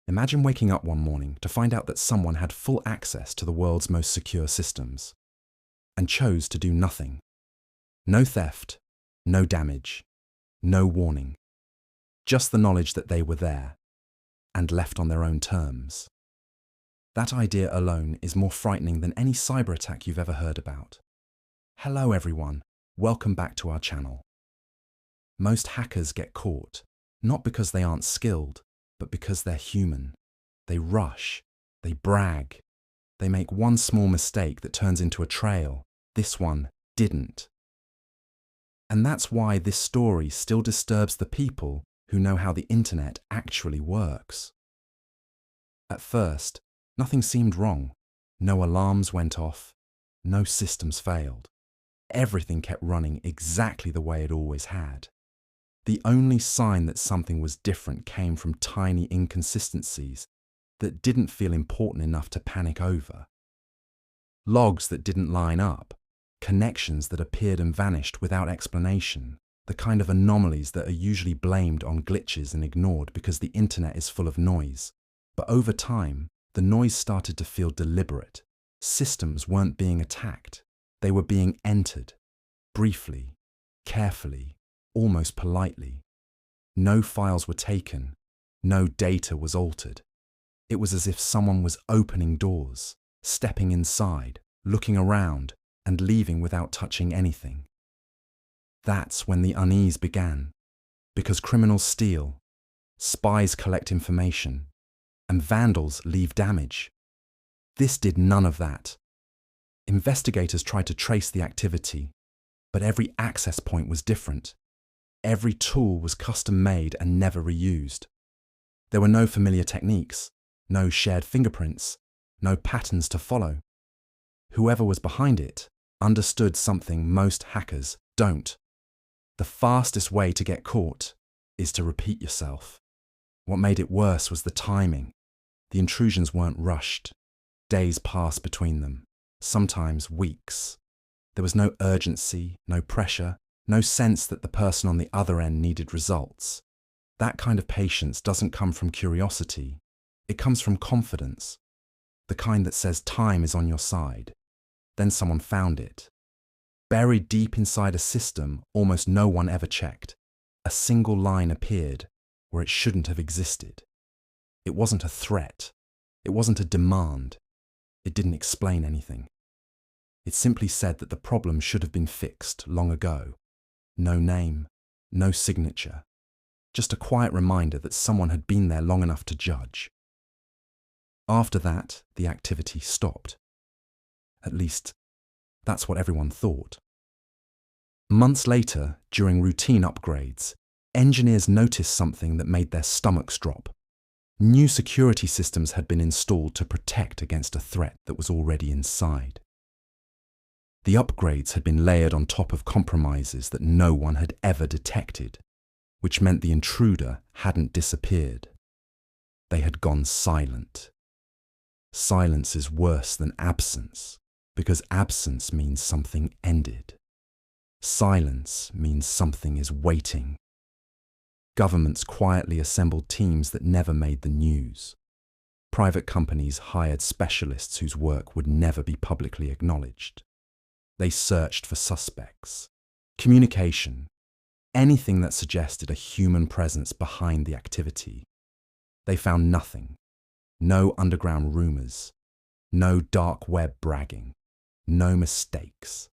Imagine waking up one morning to find out that someone had full access to the world's most secure systems and chose to do nothing. No theft, no damage, no warning. Just the knowledge that they were there and left on their own terms. That idea alone is more frightening than any cyber attack you've ever heard about. Hello everyone, welcome back to our channel. Most hackers get caught, not because they aren't skilled, but because they're human. They rush, they brag, they make one small mistake that turns into a trail. This one didn't. And that's why this story still disturbs the people who know how the internet actually works. At first, nothing seemed wrong. No alarms went off, no systems failed. Everything kept running exactly the way it always had. The only sign that something was different came from tiny inconsistencies that didn't feel important enough to panic over. Logs that didn't line up, connections that appeared and vanished without explanation, the kind of anomalies that are usually blamed on glitches and ignored because the internet is full of noise. But over time, the noise started to feel deliberate. Systems weren't being attacked. They were being entered, briefly, carefully, almost politely. No files were taken, no data was altered. It was as if someone was opening doors, stepping inside, looking around, and leaving without touching anything. That's when the unease began, because criminals steal, spies collect information, and vandals leave damage. This did none of that. Investigators tried to trace the activity, but every access point was different. Every tool was custom-made and never reused. There were no familiar techniques, no shared fingerprints, no patterns to follow. Whoever was behind it understood something most hackers don't. The fastest way to get caught is to repeat yourself. What made it worse was the timing. The intrusions weren't rushed. Days passed between them, sometimes weeks. There was no urgency, no pressure, no sense that the person on the other end needed results. That kind of patience doesn't come from curiosity. It comes from confidence, the kind that says time is on your side. Then someone found it. Buried deep inside a system almost no one ever checked, a single line appeared where it shouldn't have existed. It wasn't a threat. It wasn't a demand. It didn't explain anything. It simply said that the problem should have been fixed long ago. No name, no signature. Just a quiet reminder that someone had been there long enough to judge. After that, the activity stopped. At least, that's what everyone thought. Months later, during routine upgrades, engineers noticed something that made their stomachs drop. New security systems had been installed to protect against a threat that was already inside. The upgrades had been layered on top of compromises that no one had ever detected, which meant the intruder hadn't disappeared. They had gone silent. Silence is worse than absence, because absence means something ended. Silence means something is waiting. Governments quietly assembled teams that never made the news. Private companies hired specialists whose work would never be publicly acknowledged. They searched for suspects, communication, anything that suggested a human presence behind the activity. They found nothing. No underground rumors, no dark web bragging, no mistakes.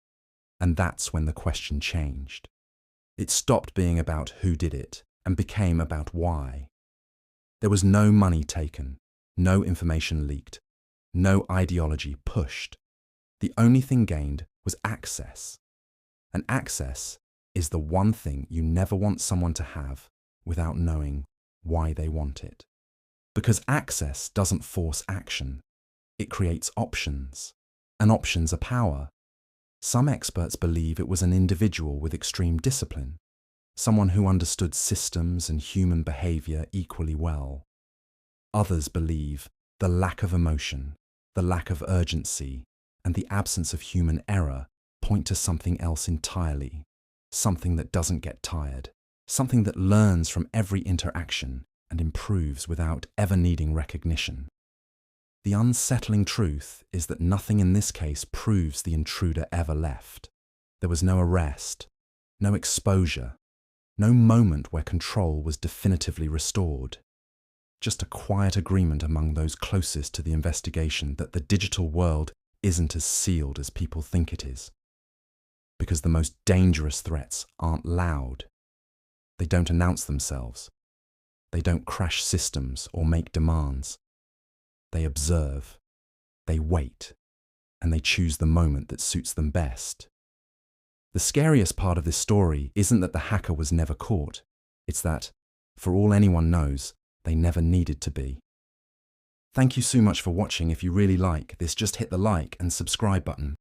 And that's when the question changed. It stopped being about who did it and became about why. There was no money taken, no information leaked, no ideology pushed. The only thing gained was access. And access is the one thing you never want someone to have without knowing why they want it. Because access doesn't force action. It creates options. And options are power. Some experts believe it was an individual with extreme discipline, someone who understood systems and human behavior equally well. Others believe the lack of emotion, the lack of urgency, and the absence of human error point to something else entirely, something that doesn't get tired, something that learns from every interaction, and improves without ever needing recognition. The unsettling truth is that nothing in this case proves the intruder ever left. There was no arrest, no exposure, no moment where control was definitively restored. Just a quiet agreement among those closest to the investigation that the digital world isn't as sealed as people think it is. Because the most dangerous threats aren't loud. They don't announce themselves. They don't crash systems or make demands. They observe, they wait, and they choose the moment that suits them best. The scariest part of this story isn't that the hacker was never caught. It's that, for all anyone knows, they never needed to be. Thank you so much for watching. If you really like this, just hit the like and subscribe button.